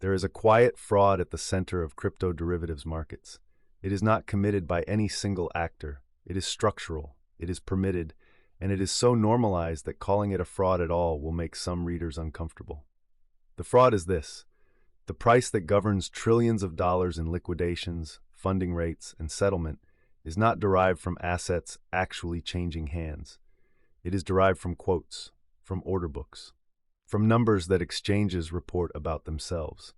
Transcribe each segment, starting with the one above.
There is a quiet fraud at the center of crypto derivatives markets. It is not committed by any single actor. It is structural, it is permitted, and it is so normalized that calling it a fraud at all will make some readers uncomfortable. The fraud is this: the price that governs trillions of dollars in liquidations, funding rates, and settlement is not derived from assets actually changing hands. It is derived from quotes, from order books, from numbers that exchanges report about themselves.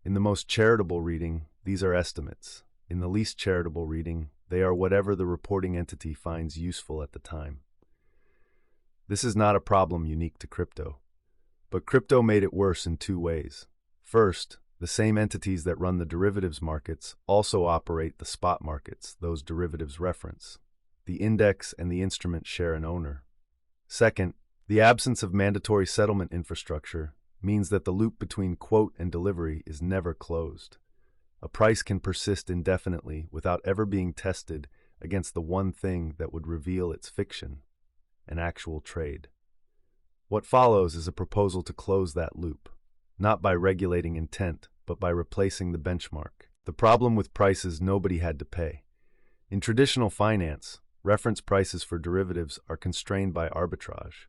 In the most charitable reading, these are estimates. In the least charitable reading, they are whatever the reporting entity finds useful at the time. This is not a problem unique to crypto, but crypto made it worse in two ways. First, the same entities that run the derivatives markets also operate the spot markets those derivatives reference. The index and the instrument share an owner. Second, the absence of mandatory settlement infrastructure means that the loop between quote and delivery is never closed. A price can persist indefinitely without ever being tested against the one thing that would reveal its fiction, an actual trade. What follows is a proposal to close that loop, not by regulating intent, but by replacing the benchmark. The problem with prices nobody had to pay. In traditional finance, reference prices for derivatives are constrained by arbitrage.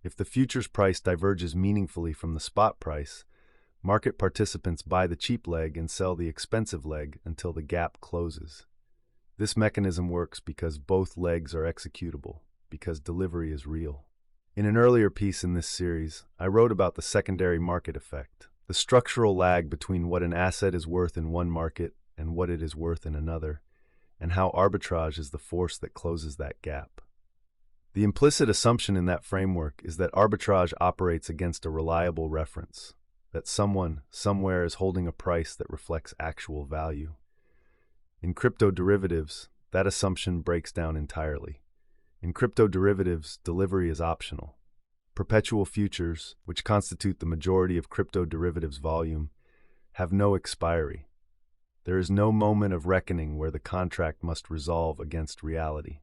If the futures price diverges meaningfully from the spot price, market participants buy the cheap leg and sell the expensive leg until the gap closes. This mechanism works because both legs are executable, because delivery is real. In an earlier piece in this series, I wrote about the secondary market effect, the structural lag between what an asset is worth in one market and what it is worth in another, and how arbitrage is the force that closes that gap. The implicit assumption in that framework is that arbitrage operates against a reliable reference, that someone, somewhere is holding a price that reflects actual value. In crypto derivatives, that assumption breaks down entirely. In crypto derivatives, delivery is optional. Perpetual futures, which constitute the majority of crypto derivatives volume, have no expiry. There is no moment of reckoning where the contract must resolve against reality.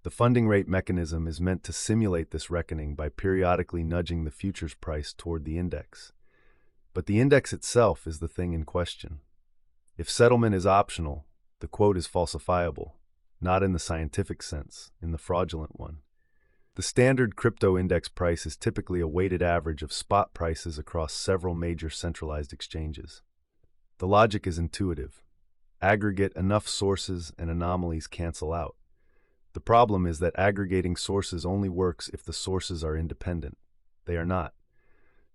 The funding rate mechanism is meant to simulate this reckoning by periodically nudging the futures price toward the index. But the index itself is the thing in question. If settlement is optional, the quote is falsifiable, not in the scientific sense, in the fraudulent one. The standard crypto index price is typically a weighted average of spot prices across several major centralized exchanges. The logic is intuitive. Aggregate enough sources and anomalies cancel out. The problem is that aggregating sources only works if the sources are independent. They are not.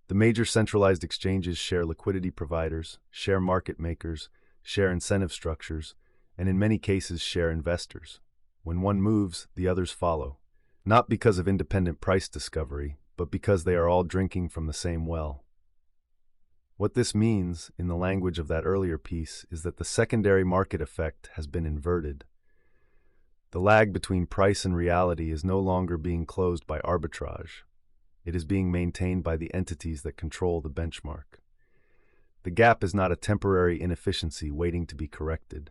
The major centralized exchanges share liquidity providers, share market makers, share incentive structures, and in many cases share investors. When one moves, the others follow, not because of independent price discovery, but because they are all drinking from the same well. What this means, in the language of that earlier piece, is that the secondary market effect has been inverted. The lag between price and reality is no longer being closed by arbitrage. It is being maintained by the entities that control the benchmark. The gap is not a temporary inefficiency waiting to be corrected.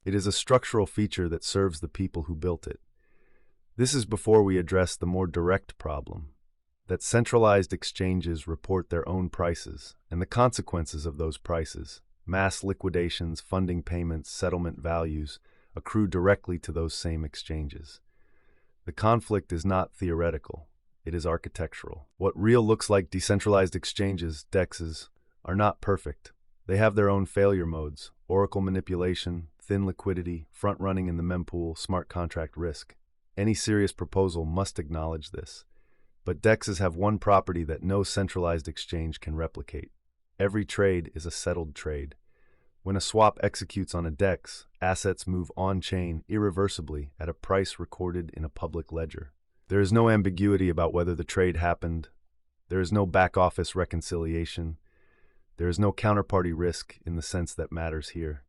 It is a structural feature that serves the people who built it. This is before we address the more direct problem, that centralized exchanges report their own prices and the consequences of those prices, mass liquidations, funding payments, settlement values, accrue directly to those same exchanges. The conflict is not theoretical, it is architectural. What real looks like decentralized exchanges, DEXs, are not perfect. They have their own failure modes: oracle manipulation, thin liquidity, front-running in the mempool, smart contract risk. Any serious proposal must acknowledge this. But DEXs have one property that no centralized exchange can replicate. Every trade is a settled trade. When a swap executes on a DEX, assets move on-chain irreversibly at a price recorded in a public ledger. There is no ambiguity about whether the trade happened. There is no back-office reconciliation. There is no counterparty risk in the sense that matters here.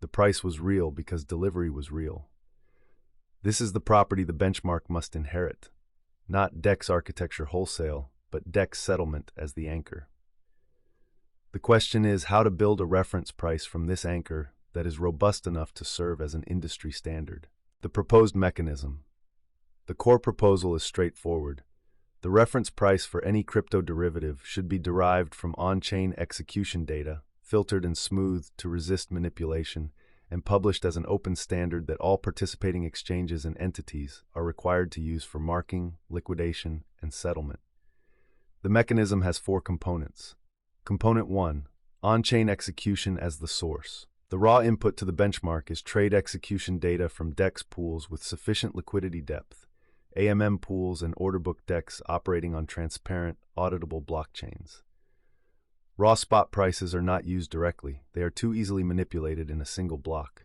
The price was real because delivery was real. This is the property the benchmark must inherit. Not DEX architecture wholesale, but DEX settlement as the anchor. The question is how to build a reference price from this anchor that is robust enough to serve as an industry standard. The proposed mechanism. The core proposal is straightforward. The reference price for any crypto derivative should be derived from on-chain execution data, filtered and smoothed to resist manipulation, and published as an open standard that all participating exchanges and entities are required to use for marking, liquidation, and settlement. The mechanism has 4 components. Component 1. On-chain execution as the source. The raw input to the benchmark is trade execution data from DEX pools with sufficient liquidity depth, AMM pools and order book DEX operating on transparent, auditable blockchains. Raw spot prices are not used directly. They are too easily manipulated in a single block.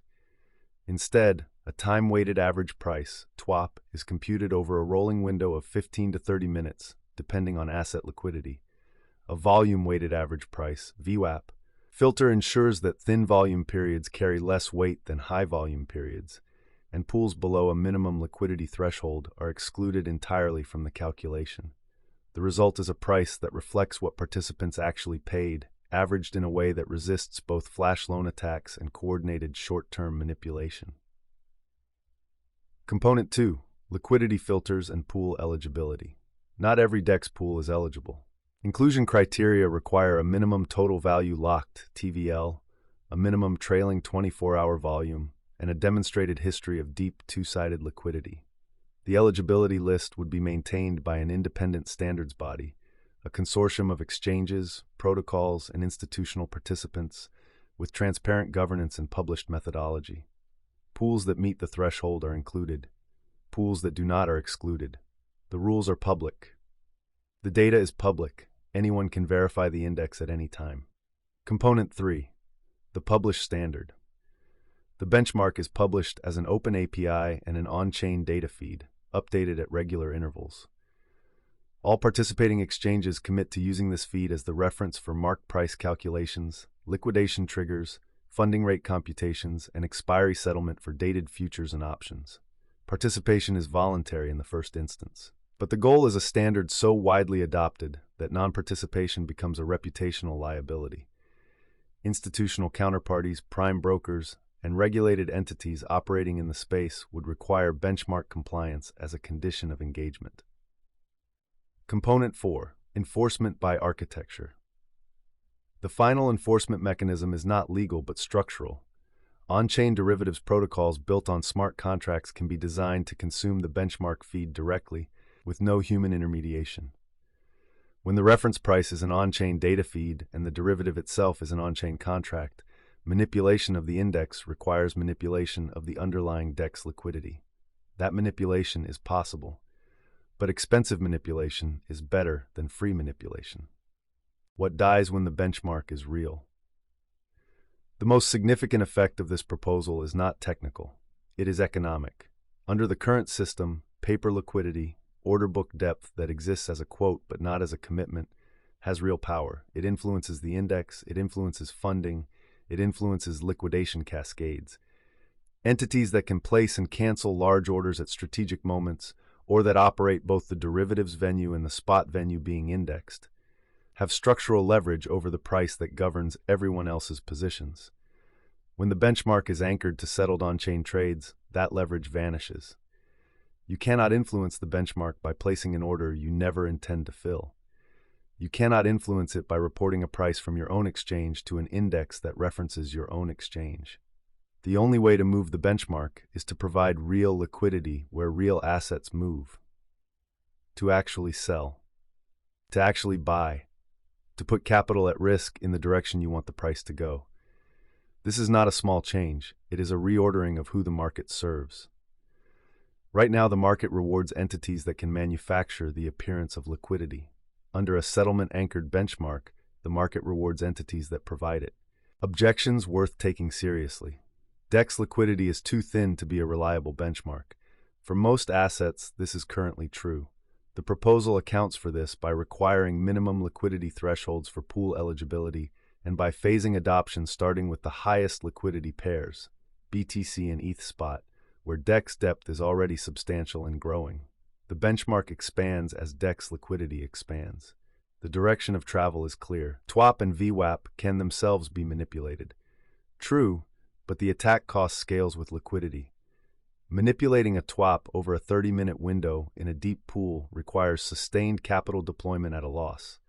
Instead, a time-weighted average price, TWAP, is computed over a rolling window of 15 to 30 minutes, depending on asset liquidity. A volume-weighted average price, VWAP, filter ensures that thin volume periods carry less weight than high volume periods, and pools below a minimum liquidity threshold are excluded entirely from the calculation. The result is a price that reflects what participants actually paid, averaged in a way that resists both flash loan attacks and coordinated short-term manipulation. Component 2. Liquidity filters and pool eligibility. Not every DEX pool is eligible. Inclusion criteria require a minimum total value locked, TVL, a minimum trailing 24-hour volume, and a demonstrated history of deep two-sided liquidity. The eligibility list would be maintained by an independent standards body, a consortium of exchanges, protocols, and institutional participants, with transparent governance and published methodology. Pools that meet the threshold are included. Pools that do not are excluded. The rules are public. The data is public. Anyone can verify the index at any time. Component 3. The published standard. The benchmark is published as an open API and an on-chain data feed, updated at regular intervals. All participating exchanges commit to using this feed as the reference for mark price calculations, liquidation triggers, funding rate computations, and expiry settlement for dated futures and options. Participation is voluntary in the first instance. But the goal is a standard so widely adopted that non-participation becomes a reputational liability. Institutional counterparties, prime brokers, and regulated entities operating in the space would require benchmark compliance as a condition of engagement. Component 4. Enforcement by architecture. The final enforcement mechanism is not legal but structural. On-chain derivatives protocols built on smart contracts can be designed to consume the benchmark feed directly, with no human intermediation. When the reference price is an on-chain data feed and the derivative itself is an on-chain contract, manipulation of the index requires manipulation of the underlying DEX liquidity. That manipulation is possible, but expensive manipulation is better than free manipulation. What dies when the benchmark is real? The most significant effect of this proposal is not technical. It is economic. Under the current system, paper liquidity, order book depth that exists as a quote but not as a commitment, has real power. It influences the index, it influences funding, it influences liquidation cascades. Entities that can place and cancel large orders at strategic moments, or that operate both the derivatives venue and the spot venue being indexed, have structural leverage over the price that governs everyone else's positions. When the benchmark is anchored to settled on-chain trades, that leverage vanishes. You cannot influence the benchmark by placing an order you never intend to fill. You cannot influence it by reporting a price from your own exchange to an index that references your own exchange. The only way to move the benchmark is to provide real liquidity where real assets move. To actually sell. To actually buy. To put capital at risk in the direction you want the price to go. This is not a small change. It is a reordering of who the market serves. Right now, the market rewards entities that can manufacture the appearance of liquidity. Under a settlement-anchored benchmark, the market rewards entities that provide it. Objections worth taking seriously. DEX liquidity is too thin to be a reliable benchmark. For most assets, this is currently true. The proposal accounts for this by requiring minimum liquidity thresholds for pool eligibility and by phasing adoption starting with the highest liquidity pairs, BTC and ETH spot, where DEX depth is already substantial and growing. The benchmark expands as DEX liquidity expands. The direction of travel is clear. TWAP and VWAP can themselves be manipulated. True, but the attack cost scales with liquidity. Manipulating a TWAP over a 30-minute window in a deep pool requires sustained capital deployment at a loss.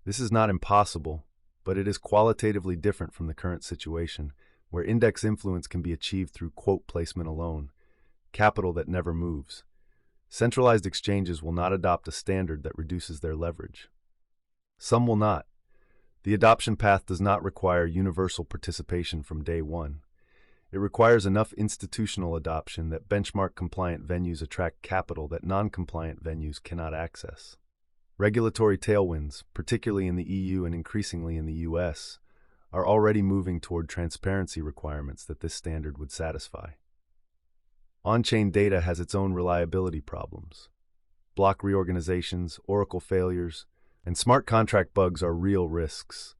This is not impossible, but it is qualitatively different from the current situation, where index influence can be achieved through quote placement alone, capital that never moves. Centralized exchanges will not adopt a standard that reduces their leverage. Some will not. The adoption path does not require universal participation from day one. It requires enough institutional adoption that benchmark-compliant venues attract capital that non-compliant venues cannot access. Regulatory tailwinds, particularly in the EU and increasingly in the US, are already moving toward transparency requirements that this standard would satisfy. On-chain data has its own reliability problems. Block reorganizations, oracle failures, and smart contract bugs are real risks.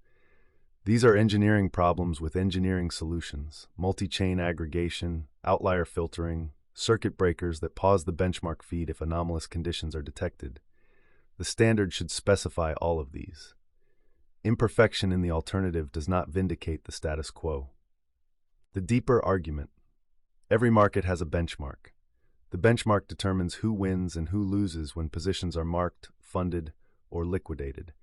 These are engineering problems with engineering solutions: multi-chain aggregation, outlier filtering, circuit breakers that pause the benchmark feed if anomalous conditions are detected. The standard should specify all of these. Imperfection in the alternative does not vindicate the status quo. The deeper argument. Every market has a benchmark. The benchmark determines who wins and who loses when positions are marked, funded, or liquidated.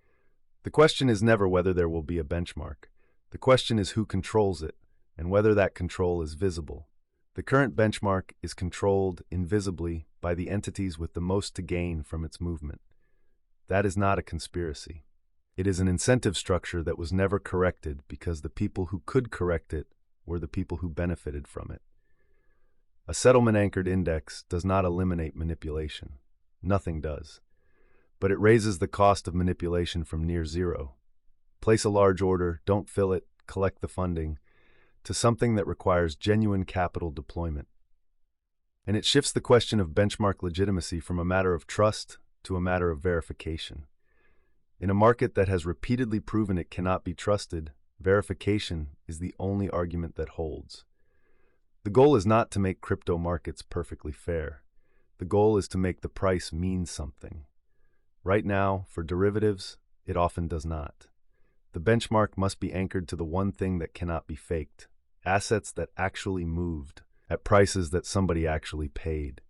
The question is never whether there will be a benchmark. The question is who controls it, and whether that control is visible. The current benchmark is controlled invisibly by the entities with the most to gain from its movement. That is not a conspiracy. It is an incentive structure that was never corrected because the people who could correct it were the people who benefited from it. A settlement-anchored index does not eliminate manipulation. Nothing does. But it raises the cost of manipulation from near zero. Place a large order, don't fill it, collect the funding, to something that requires genuine capital deployment. And it shifts the question of benchmark legitimacy from a matter of trust to a matter of verification. In a market that has repeatedly proven it cannot be trusted, verification is the only argument that holds. The goal is not to make crypto markets perfectly fair. The goal is to make the price mean something. Right now, for derivatives, it often does not. The benchmark must be anchored to the one thing that cannot be faked: assets that actually moved, at prices that somebody actually paid.